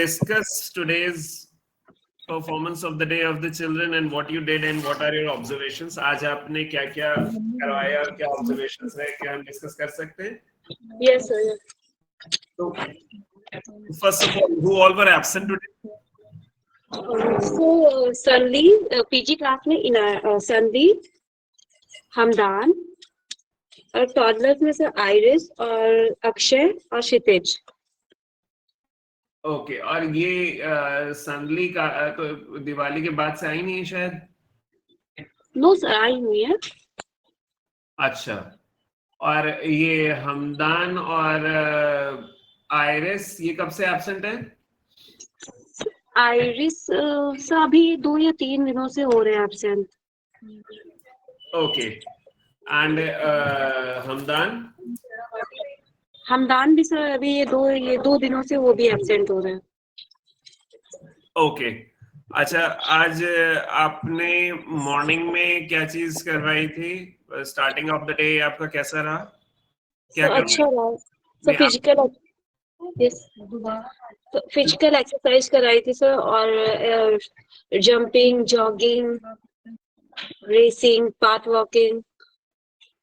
Discuss today's performance of the day of the children and what you did and what are your observations. आज आपने क्या क्या करवाया और क्या observations है, क्या हम discuss कर सकते हैं? Yes, sir. So, first of all, who all were absent today? So, Sandy, PG class में Sandy, हमदान और टॉडलर्स में सर आइरिस और अक्षय और क्षितिज. ओके, और ये संदली का तो दिवाली के बाद से आई नहीं है शायद? नो सर, आई हुई है. अच्छा, और ये हमदान और आइरिस ये कब से एब्सेंट है? आइरिस सर अभी 2 या 3 दिनों से हो रहे हैं एब्सेंट. ओके, एंड हमदान भी सर अभी ये 2 दिनों से वो भी एब्सेंट हो रहे हैं. ओके, अच्छा, आज आपने मॉर्निंग में क्या चीज करवाई थी? स्टार्टिंग ऑफ द डे आपका कैसा रहा? क्या अच्छा रहा. सर नहीं, फिजिकल एक्सरसाइज कराई थी सर और jumping, jogging, racing, path walking.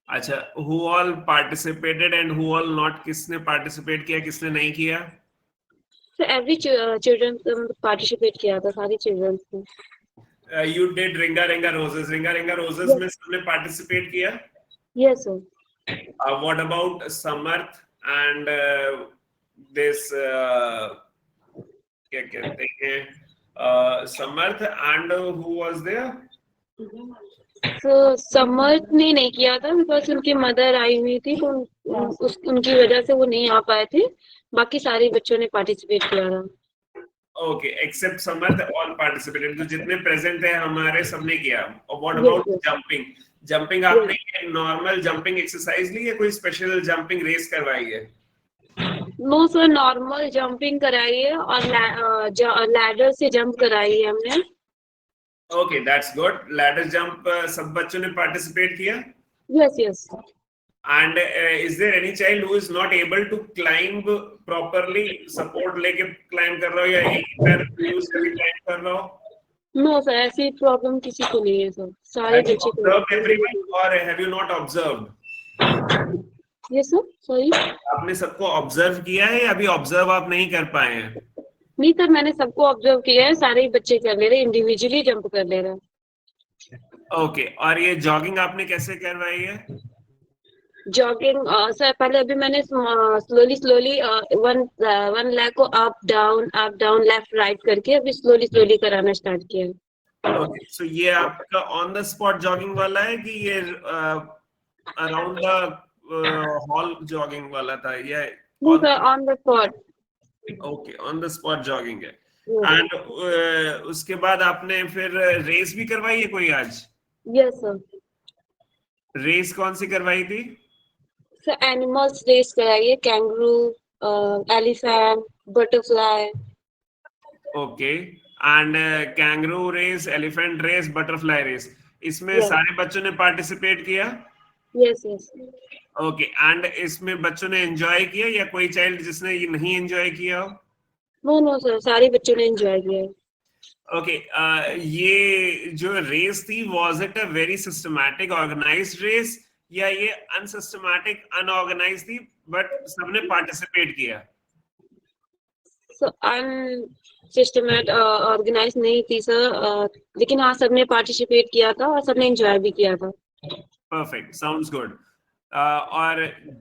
अच्छा, who all participated and who all not? किसने पार्टिसिपेट किया, किसने नहीं किया? So every children पार्टिसिपेट किया था, सारी चिल्ड्रन ने. You did रिंगा रिंगा रोजेस में सबने पार्टिसिपेट किया? Yes sir. What about Samarth and this क्या कहते हैं समर्थ and who was there? So समर्थ ने नहीं किया था बिकॉज उनकी मदर आई हुई थी तो उनकी वजह से वो नहीं आ पाए थे. बाकी सारे बच्चों ने पार्टिसिपेट किया था. ओके, एक्सेप्ट समर्थ ऑल पार्टिसिपेटेड. तो जितने प्रेजेंट है हमारे सबने किया. और व्हाट अबाउट जंपिंग आपने नॉर्मल जंपिंग एक्सरसाइज ली है, कोई स्पेशल जंपिंग रेस करवाई है? नो सर, नॉर्मल जंपिंग कराई है और लैडर से जंप कराई है हमने. Okay, that's good. Ladder jump सब बच्चों ने पार्टिसिपेट किया? Yes. And is there any child who is not able to climb properly? Support लेके climb कर रहा हो या एक पैर use करके climb कर रहा हो? नो सर, ऐसी प्रॉब्लम किसी को नहीं है सर. सारे Have you बच्चे observed everyone or have you not observed? Yes sir, sorry. आपने सबको ऑब्जर्व किया है या अभी ऑब्जर्व आप नहीं कर पाए हैं? नहीं सर, मैंने सबको ऑब्जर्व किया है. सारे ही बच्चे कर ले रहे, इंडिविजुअली जंप कर ले रहे. ओके, और ये जॉगिंग आपने कैसे करवाई है? जॉगिंग सर पहले अभी मैंने स्लोली वन लेग को अप डाउन लेफ्ट राइट करके अभी स्लोली कराना स्टार्ट किया है. ओके, सो ये आपका ऑन द स्पॉट जॉगिंग वाला है कि ये अराउंड द हॉल जॉगिंग वाला था? ये on the spot. Okay, on the spot jogging है. एंड उसके बाद आपने फिर रेस भी करवाई है कोई आज? Yes sir. रेस कौन सी करवाई थी? सर एनिमल्स रेस कराइए, kangaroo, elephant, butterfly. Okay, and kangaroo race, elephant race, butterfly race, इसमें Yes. सारे बच्चों ने पार्टिसिपेट किया? यस. ओके, एंड इसमें बच्चों ने एंजॉय किया या कोई चाइल्ड जिसने ये नहीं एंजॉय किया हो? नो सर, सारे बच्चों ने एंजॉय किया है. ओके, ये जो रेस थी, was it a very systematic organised race या ये अनसिस्टमैटिक अनऑर्गेनाइज्ड थी बट सबने पार्टिसिपेट किया? सो सिस्टमैट ऑर्गेनाइज नहीं थी सर, लेकिन हाँ सबने पार्टिसिपेट किया था और सबने एंजॉय भी किया था. Perfect, sounds good. और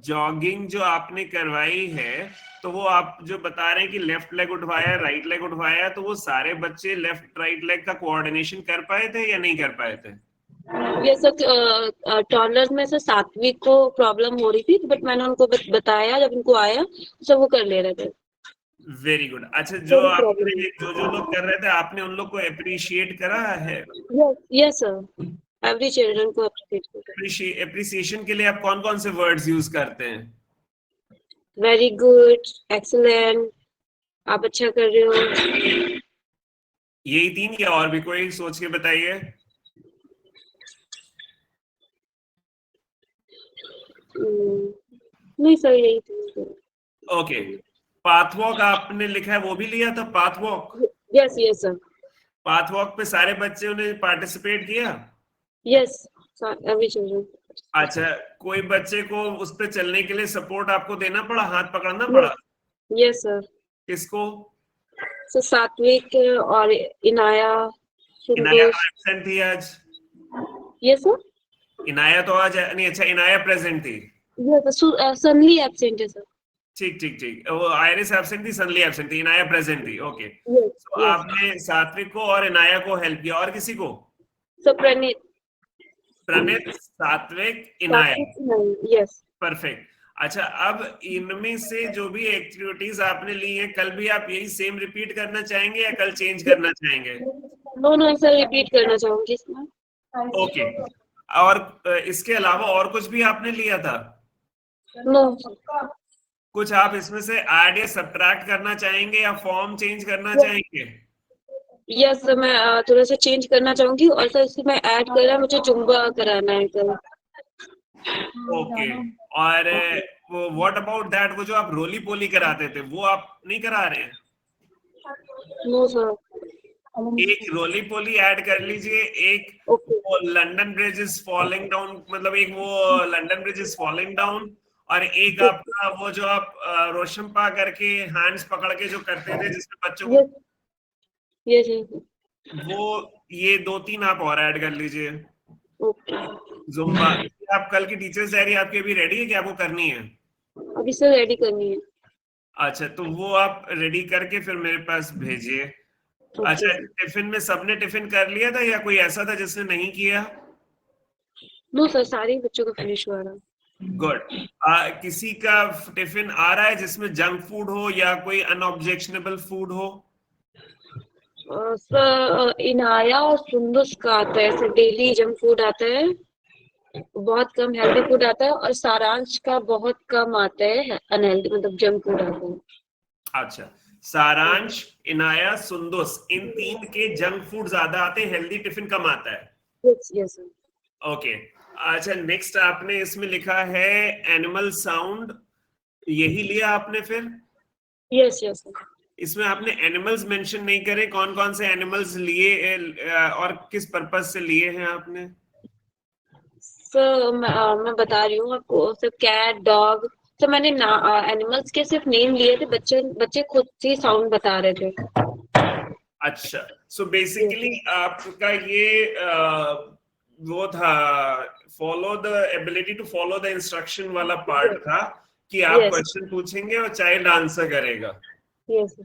जॉगिंग जो आपने करवाई है तो वो आप जो बता रहे हैं कि लेफ्ट लेग उठवाया, राइट लेग उठवाया, तो वो सारे बच्चे लेफ्ट राइट लेग का कोऑर्डिनेशन कर पाए थे या नहीं कर पाए थे? ये सर टॉडलर्स में से सात्विक को प्रॉब्लम हो रही थी बट मैंने उनको बताया, जब उनको आया सब वो कर ले रहे थे. Very good. अच्छा, जो लोग कर रहे थे आपने उन लोग को अप्रिशिएट करा है? यस सर, एवरी चिल्ड्रन को अप्रिशिएट. एप्रिसिएशन के लिए आप कौन कौन से वर्ड्स यूज करते हैं? वेरी गुड, एक्सीलेंट, आप अच्छा कर रहे हो. यही 3 या और भी कोई सोच के बताइए? नहीं सर, यही थी. ओके, पाथ वॉक आपने लिखा है, वो भी लिया था path walk? Yes yes sir. Path walk पे सारे बच्चों ने पार्टिसिपेट किया? Yes every children. अच्छा, कोई बच्चे को उस पे चलने के लिए सपोर्ट आपको देना पड़ा, हाथ पकड़ना पड़ा? Yes sir. किसको? सर सात्विक और इनाया, इनाया सुंदर। तो एब्सेंट थी आज। Yes sir. इनाया तो आज नहीं, अच्छा इनाया प्रेजेंट थी। यस सनली एब्सेंट है सर। ठीक ठीक ठीक, वो आयरिस एब्सेंट थी, सनली एब्सेंट थी, इनाया प्रेजेंट थी। ओके, यस तो यस। आपने सात्विक को और इनाया को हेल्प किया, और किसी को? सर प्रणीत। प्रणीत, सात्विक, इनाया। यस। परफेक्ट। अच्छा, अब इनमें से जो भी एक्टिविटीज आपने ली हैं, कल भी आप यही सेम रिपीट करना चाहेंगे या कल चेंज करना चाहेंगे? नो नो सर, रिपीट करना चाहूंगी इसमें। ओके, और इसके अलावा और कुछ भी आपने लिया था? नो। कुछ आप इसमें से ऐड या सब्ट्रैक्ट करना चाहेंगे या फॉर्म चेंज करना चाहेंगे? यस सर, मैं थोड़ा सा चेंज करना चाहूंगी, और सर इसमें ऐड करना, मुझे जुम्बा कराना है कल। ओके, और व्हाट अबाउट दैट, वो जो आप रोली पोली कराते थे वो आप नहीं करा रहे हैं? No sir. एक रोली पोली ऐड कर लीजिए, एक ओके। वो London Bridge is falling down, मतलब एक वो London Bridge is falling down, और एक आपका वो जो आप रोशंपा करके हैंड्स पकड़ के जो करते थे जिसमें बच्चों को, यस यस। वो ये 2-3 आप और ऐड कर लीजिए। ओके। जुम्बा, आप कल की टीचर्स डायरी आपकी अभी रेडी है कि आपको करनी है? अभी सर रेडी करनी है। अच्छा, तो वो आप रेडी करके फिर मेरे पास भेजिए। ओके। अच्छा, टिफिन में सबने टिफिन कर लिया था या कोई ऐसा था जिसने नहीं किया? नो सर, सारे बच्चों का फिनिश हुआ रहा। गुड। किसी का टिफिन आ रहा है जिसमें जंक फूड हो या कोई अनऑब्जेक्शनेबल फूड हो? सर इनाया और सुंदस का आता है सर, डेली जंक फूड आता है, बहुत कम हेल्दी फूड आता है, और सारांश का बहुत कम आता है अनहेल्दी, मतलब जंक फूड आता है। अच्छा, सारांश, इनाया, सुंदुस, इन 3 के जंक फूड ज्यादा आते हैं, हेल्दी टिफिन कम आता है। Yes yes sir. ओके। अच्छा, नेक्स्ट आपने इसमें लिखा है एनिमल साउंड, यही लिया आपने फिर? Yes yes sir. इसमें आपने एनिमल्स मेंशन नहीं करे, कौन कौन से एनिमल्स लिए और किस पर्पस से लिए हैं आपने? सर मैं बता रही हूँ आपको सर, कैट, डॉग। तो मैंने एनिमल्स के सिर्फ नेम लिए थे, बच्चे बच्चे खुद से साउंड बता रहे थे। अच्छा, सो बेसिकली आपका ये वो था, follow the ability to follow the instruction वाला पार्ट था, कि आप यस क्वेश्चन पूछेंगे और चाइल्ड आंसर करेगा। Yes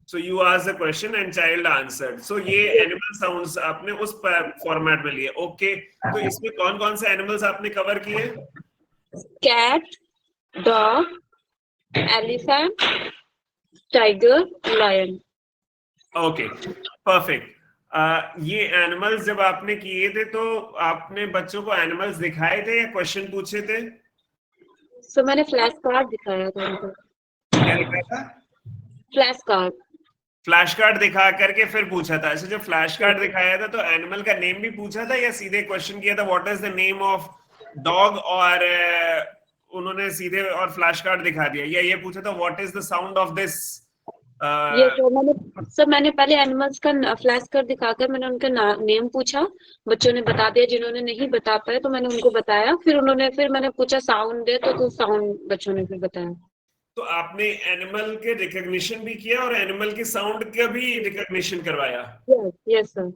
so you asked the question and child answered, so ये एनिमल साउंड्स आपने उस फॉर्मेट में लिए। ओके, तो इसमें कौन कौन से एनिमल्स आपने कवर किए? Cat, dog, elephant, tiger, lion. Okay, perfect. ये एनिमल्स जब आपने किए थे तो आपने बच्चों को एनिमल्स दिखाए थे या क्वेश्चन पूछे थे? सो मैंने फ्लैश कार्ड दिखाया था उनको। क्या दिखाया था? Flash card. फ्लैश कार्ड दिखा करके फिर पूछा था? ऐसे जब फ्लैश कार्ड दिखाया था तो एनिमल का नेम भी पूछा था या सीधे क्वेश्चन किया था what is the name of dog, और उन्होंने सीधे और फ्लैश कार्ड दिखा दिया, या ये पूछा था what is the sound of this? ये मैंने पहले एनिमल्स का फ्लैश कार्ड दिखाकर मैंने उनका नेम पूछा, बच्चों ने बता दिया, जिन्होंने नहीं बता पाए तो मैंने उनको बताया, फिर मैंने पूछा साउंड दे, तो साउंड बच्चों ने फिर बताया। तो आपने एनिमल के रिकॉग्निशन भी किया और एनिमल के साउंड का भी रिकॉग्निशन करवाया? Yes sir.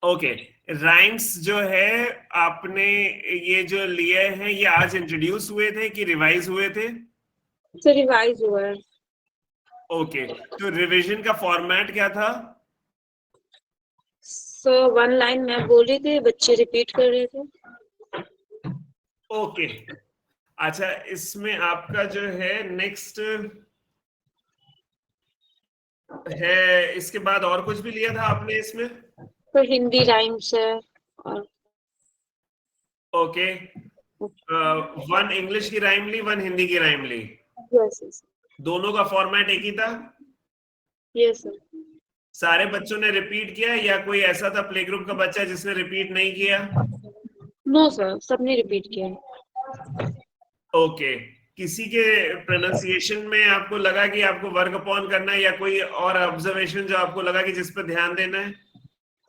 ओके, राइम्स जो है आपने ये जो लिए हैं, ये आज इंट्रोड्यूस हुए थे कि रिवाइज हुए थे? सर रिवाइज हुआ है। ओके, तो रिवीजन का फॉर्मेट क्या था? सर 1 लाइन मैं बोल रही थी, बच्चे रिपीट कर रहे थे। ओके, अच्छा, इसमें आपका जो है नेक्स्ट है, इसके बाद और कुछ भी लिया था आपने इसमें? तो हिंदी राइम्स है, और ओके, 1 इंग्लिश की राइम ली, 1 हिंदी की राइम ली, यस दोनों का फॉर्मेट एक ही था? Yes sir. सारे बच्चों ने रिपीट किया या कोई ऐसा था प्ले ग्रुप का बच्चा जिसने रिपीट नहीं किया? नो सर, सबने रिपीट किया। ओके, किसी के प्रोनाउंसिएशन में आपको लगा कि आपको वर्क अपॉन करना है, या कोई और ऑब्जर्वेशन जो आपको लगा कि जिस पर ध्यान देना है?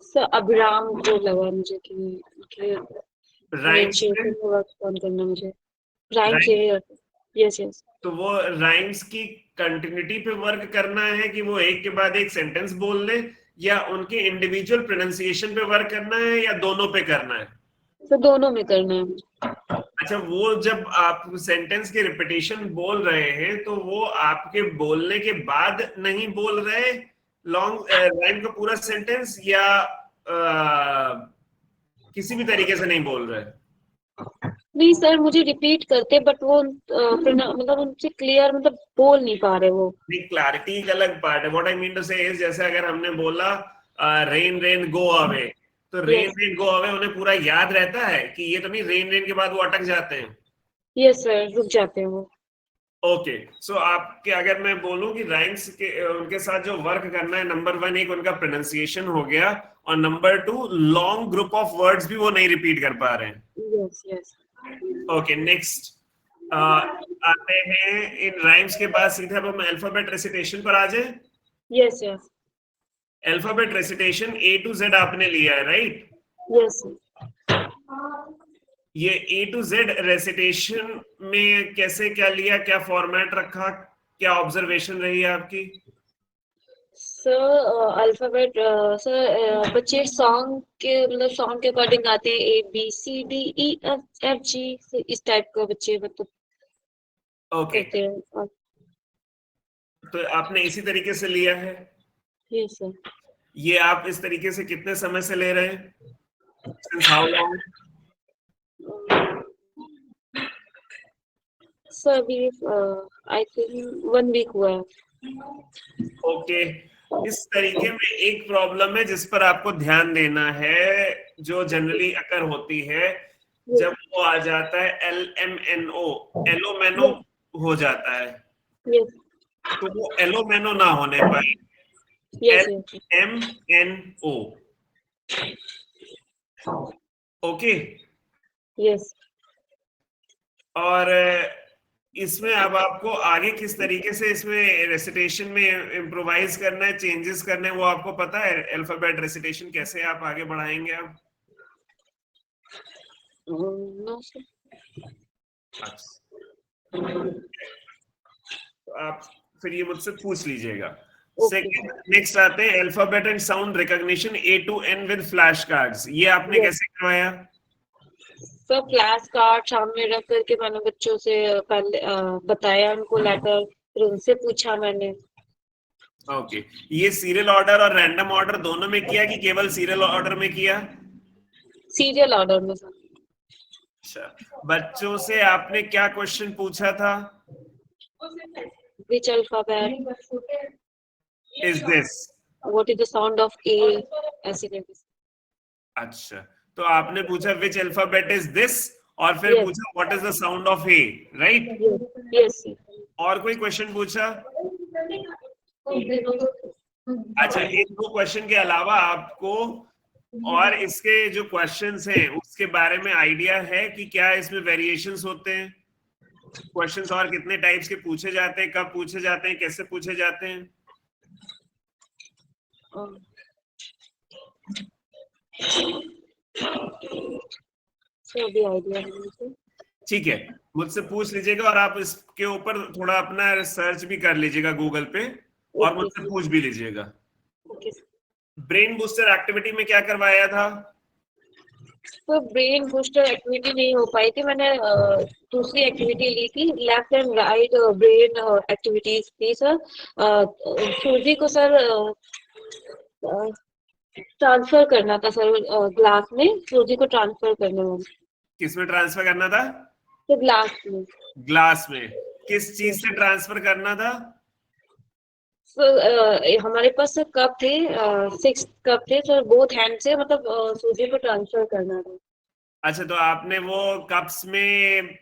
सर अभिराम को लगा मुझे कि राइम्स प्रोनाउंसिएशन में वर्क ऑन करना मुझे। राइम राइम्स चाहिए। Yes yes. तो वो राइम्स की कंटिन्यूटी पे वर्क करना है कि वो एक के बाद एक सेंटेंस बोल ले, या उनके इंडिविजुअल प्रोनाउंसिएशन पे वर्क करना है, या दोनों पे करना है? तो दोनों में करना है मुझे। अच्छा, वो जब आप सेंटेंस के रिपीटेशन बोल रहे हैं तो वो आपके बोलने के बाद नहीं बोल रहे लॉन्ग लाइन का पूरा सेंटेंस, या किसी भी तरीके से नहीं बोल रहे? नहीं सर, मुझे रिपीट करते बट वो मतलब उनसे क्लियर मतलब बोल नहीं पा रहे वो। नहीं, क्लैरिटी एक अलग पार्ट है। व्हाट आई मीन टू से इज, जैसे अगर हमने बोला रेन रेन गो अवे, तो rain yes rain go away उन्हें पूरा याद रहता है कि ये तो नहीं, रेन रेन के बाद वो अटक जाते हैं। यस सर, रुक जाते हैं वो। ओके, सो आपके अगर मैं बोलूं कि राइम्स के उनके साथ जो वर्क करना है, नंबर 1 एक उनका प्रोनाउंसिएशन हो गया, और number 2 long group of words भी वो नहीं रिपीट कर पा रहे हैं। Yes yes. ओके, नेक्स्ट आते हैं इन राइम्स के बाद सीधा हम अल्फाबेट रेसिटेशन पर आ जाए। Yes yes. Alphabet recitation A to Z आपने लिया है, राइट? यस। ये A to Z रेसिटेशन में कैसे क्या लिया, क्या फॉर्मेट रखा, क्या ऑब्जर्वेशन रही है आपकी? सर अल्फाबेट सर बच्चे सॉन्ग के मतलब सॉन्ग के अकॉर्डिंग गाते हैं, ABCDEFG, इस टाइप का बच्चे मतलब ओके, करते हैं। और तो आपने इसी तरीके से लिया है। Yes sir. ये आप इस तरीके से कितने समय से ले रहे हैं? Since how long? सर अभी आई थिंक 1 वीक हुआ है। ओके, इस तरीके में एक प्रॉब्लम है जिस पर आपको ध्यान देना है, जो जनरली अकर होती है जब वो आ जाता है LMNO, एलोमेनो हो जाता है, यस तो वो एलोमेनो ना होने पाए, yes yes. LMNO। Okay, yes और इसमें अब आपको आगे किस तरीके से इसमें रेसिटेशन में इम्प्रोवाइज करना है, चेंजेस करने हैं, वो आपको पता है? अल्फाबेट रेसिटेशन कैसे आप आगे बढ़ाएंगे आप? No sir. अच्छा, तो आप फिर ये मुझसे पूछ लीजिएगा। ओके सेकंड, नेक्स्ट आते हैं alphabet and sound recognition A to N with flash cards. ये आपने यस कैसे करवाया? सर, क्लास कार्ड सामने रख करके मैंने बच्चों से पहले बताया उनको लेटर, फिर उनसे पूछा मैंने। ओके, ये सीरियल ऑर्डर और रैंडम ऑर्डर दोनों में किया कि केवल सीरियल ऑर्डर में किया? सीरियल ऑर्डर में सर। अच्छा, बच्चों से आपने क्या क्वेश्चन पूछा था? Which alphabet? Is this? What is the sound of A? ऐसे करके। अच्छा, तो आपने पूछा विच अल्फाबेट इज दिस, और फिर Yes पूछा what is the sound of A, right? yes yes। और कोई क्वेश्चन पूछा? अच्छा, इन 2 क्वेश्चन के अलावा आपको और इसके जो क्वेश्चंस हैं उसके बारे में आइडिया है कि क्या इसमें वेरिएशंस होते हैं? क्वेश्चंस और कितने टाइप्स के पूछे जाते हैं, कब पूछे जाते हैं, कैसे पूछे जाते हैं? अभी आइडिया है मुझे। ठीक है, मुझसे पूछ लीजिएगा, और आप इसके ऊपर थोड़ा अपना रिसर्च भी कर लीजिएगा गूगल पे, और ओके मुझसे पूछ भी लीजिएगा। ओके। ब्रेन बूस्टर एक्टिविटी में क्या करवाया था? तो ब्रेन बूस्टर एक्टिविटी नहीं हो पाई थी, मैंने दूसरी एक्टिविटी ली थी, left and right brain activities थी सर। सूजी को सर ट्रांसफर करना था सर, ग्लास में सूजी को ट्रांसफर करना था। किस में ट्रांसफर करना था? तो ग्लास में। ग्लास में। किस चीज से ट्रांसफर करना था? हमारे पास सर कप थे, 6 कप थे सर, बोथ हैंड से मतलब सूजी को ट्रांसफर करना था। अच्छा, तो आपने वो कप्स में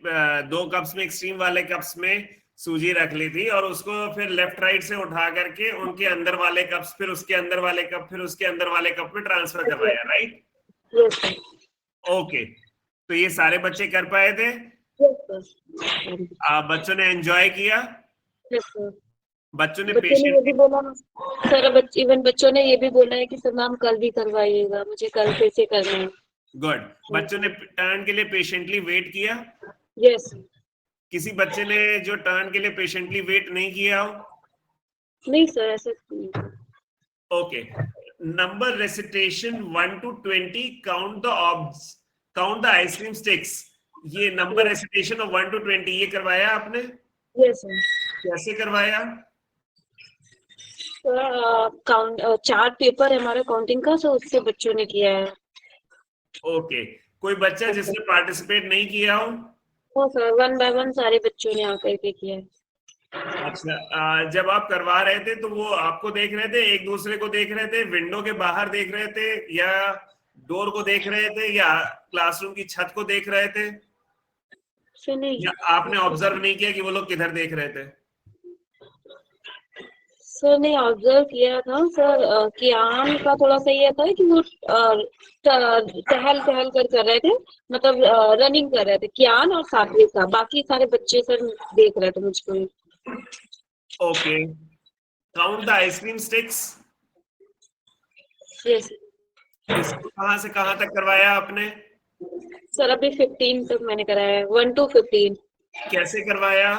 2 कप्स में, एक्सट्रीम वाले कप्स में सूजी रख ली थी, और उसको फिर लेफ्ट राइट से उठा करके उनके अंदर वाले कप्स, फिर उसके अंदर वाले कप, फिर उसके अंदर वाले कप में ट्रांसफर करवाया, राइट? Yes sir. ओके, तो ये सारे बच्चे कर पाए थे? Yes sir. बच्चों ने एंजॉय किया? Yes sir. बच्चों ने बच्चों ने ये भी पेशेंटली? बोला सर, इवन बच्चों ने ये भी बोला है कि सर मैम कल भी करवाइएगा, मुझे कल फिर से करना है। गुड। बच्चों ने टर्न के लिए पेशेंटली वेट किया? यस। किसी बच्चे ने जो टर्न के लिए पेशेंटली वेट नहीं किया हो? नहीं सर, ऐसा नहीं। Okay. Number recitation 1 to 20, count the ice cream sticks. ये number yes. Recitation of 1 to 20 ये करवाया आपने? Yes sir. कैसे करवाया? सर काउंट, चार्ट पेपर है हमारा काउंटिंग का, सो उससे बच्चों ने किया है। ओके। कोई बच्चा यस सर। जिसने पार्टिसिपेट नहीं किया हो? हाँ सर, 1 बाय 1 सारे बच्चों ने आकर के किया है। अच्छा, जब आप करवा रहे थे तो वो आपको देख रहे थे, एक दूसरे को देख रहे थे, विंडो के बाहर देख रहे थे, या डोर को देख रहे थे, या क्लासरूम की छत को देख रहे थे, सर नहीं। या आपने ऑब्जर्व नहीं किया कि वो लोग किधर देख रहे थे? सर ने ऑब्जर्व किया था सर, कियान का थोड़ा सा ये था कि वो टहल टहल कर रहे थे, मतलब रनिंग कर रहे थे कियान और सात्विक का, बाकी सारे बच्चे सर देख रहे थे मुझको। Okay. Count the ice cream sticks. Yes. इसको कहां से कहां तक करवाया आपने? सर अभी 15 तक मैंने कराया है, 1 to 15। कैसे करवाया?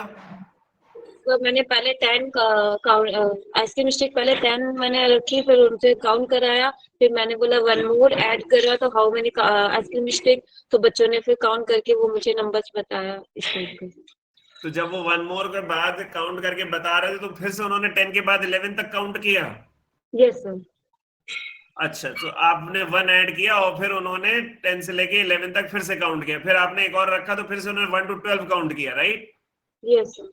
तो मैंने पहले 10 काउंट, आइसक्रीम स्टिक पहले 10 मैंने रखी, फिर उनसे काउंट कराया, फिर मैंने बोला 1 मोर ऐड करा, तो हाउ मेनी आइसक्रीम स्टिक, तो बच्चों ने फिर काउंट करके वो मुझे नंबर्स बताया इस टाइप का। तो जब वो 1 मोर के बाद काउंट करके बता रहे थे तो फिर से उन्होंने 10 के बाद 11 तक काउंट किया? Yes sir. अच्छा, तो आपने 1 ऐड किया और फिर उन्होंने 10 से लेके 11 तक फिर से काउंट किया, फिर आपने एक और रखा तो फिर से उन्होंने 1 to 12 काउंट किया, right? Yes sir.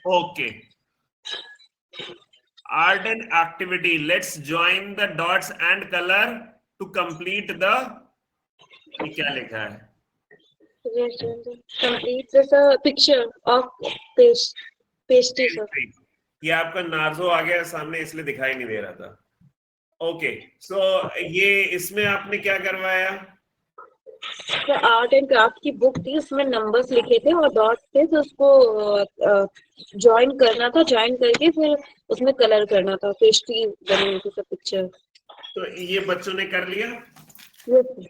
Okay. Art and activity, let's join the dots and color to complete the, ये क्या लिखा है? Complete the picture of pastry sir. ये आपका नार्जो आ गया सामने इसलिए दिखाई नहीं दे रहा था। ओके, सो ये इसमें आपने क्या करवाया? आर्ट एंड क्राफ्ट की बुक थी, उसमें नंबर्स लिखे थे और डॉट्स थे, तो उसको ज्वाइन करना था, ज्वाइन करके फिर उसमें कलर करना था, पेस्ट्री बनी हुई थी सब पिक्चर। तो ये बच्चों ने कर लिया? यस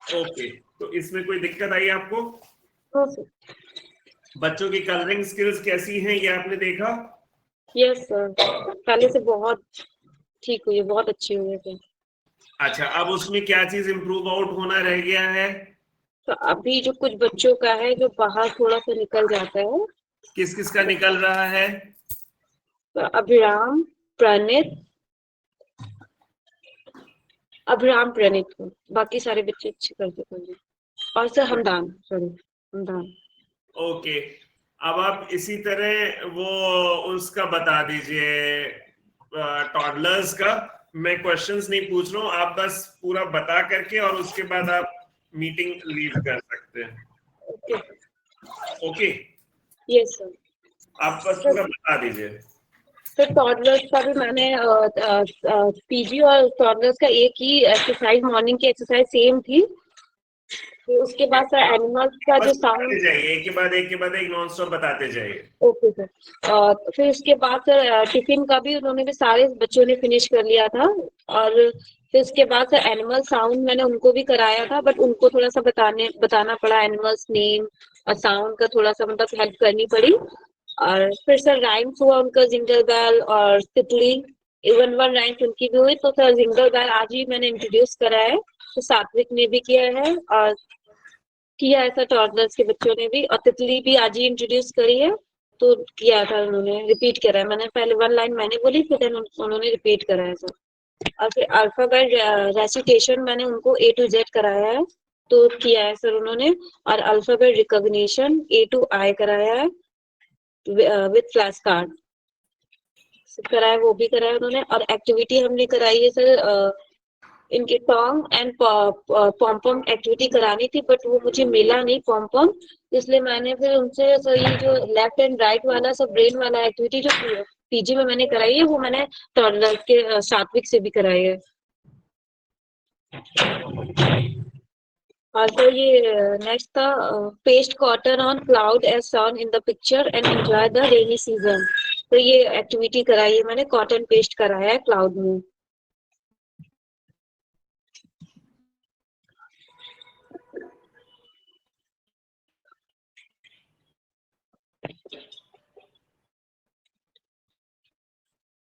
ओके, तो इसमें कोई दिक्कत आई आपको? सर। बच्चों की कलरिंग स्किल्स कैसी हैं ये आपने देखा? यस सर, पहले से बहुत ठीक हुई है, बहुत अच्छी हुई है फिर। अच्छा, अब उसमें क्या चीज इंप्रूव आउट होना रह गया है? तो अभी जो कुछ बच्चों का है जो बाहर थोड़ा सा निकल जाता है, किस किस का निकल रहा है? तो अभिराम, प्रणित, अभिराम प्रणित को, बाकी सारे बच्चे अच्छे कर देते हैं। और sir Hamdan, sorry Hamdan. Okay, अब आप इसी तरह वो उसका बता दीजिए, टॉडलर्स का। मैं क्वेश्चंस नहीं पूछ रहा हूँ, आप बस पूरा बता करके और उसके बाद आप मीटिंग लीव कर सकते हैं। ओके। Okay, yes sir. आप बस पूरा बता दीजिए। सर टॉडलर्स का भी मैंने पीजी और टॉडलर्स का एक ही एक्सरसाइज, मॉर्निंग की एक्सरसाइज सेम थी। फिर उसके बाद सर एनिमल्स का बस जो बताते साउंड। जाइए, एक के बाद एक के बाद एक नॉन स्टॉप बताते जाइए। Okay sir. फिर उसके बाद सर टिफिन का भी उन्होंने भी सारे बच्चों ने फिनिश कर लिया था। और फिर उसके बाद सर एनिमल साउंड मैंने उनको भी कराया था, बट उनको थोड़ा सा बताना पड़ा, एनिमल्स नेम और साउंड का थोड़ा सा मतलब हेल्प करनी पड़ी। और फिर सर राइम्स हुआ उनका, जिंगल बेल और तितली, इवन वन राइम्स उनकी भी हुई। तो सर जिंगल बेल आज ही मैंने इंट्रोड्यूस करा है, तो सात्विक ने भी किया है और किया है सर टॉडलर्स के बच्चों ने भी, और तितली भी आज ही इंट्रोड्यूस करी है। तो किया था उन्होंने, रिपीट करा है, मैंने पहले 1 लाइन मैंने बोली, फिर उन्होंने रिपीट करा है सर। और फिर अल्फाबेट रेसिटेशन मैंने उनको A to Z कराया है, तो किया है सर उन्होंने। और alphabet recognition A to I कराया है विद फ्लैश कार्ड कराया, वो भी कराया उन्होंने। और एक्टिविटी हमने कराई है सर, इनके टोंग एंड पॉम पॉम एक्टिविटी करानी थी, बट वो मुझे मिला नहीं पॉम पॉम, इसलिए मैंने फिर उनसे सर ये जो लेफ्ट एंड राइट वाला सब ब्रेन वाला एक्टिविटी जो पीजी में मैंने कराई है, वो मैंने टॉडलर के सात्विक से भी कराई है। और तो ये नेक्स्ट था paste cotton on cloud as shown in the picture and enjoy the rainy season. तो ये एक्टिविटी कराई है मैंने, कॉटन पेस्ट कराया है क्लाउड में।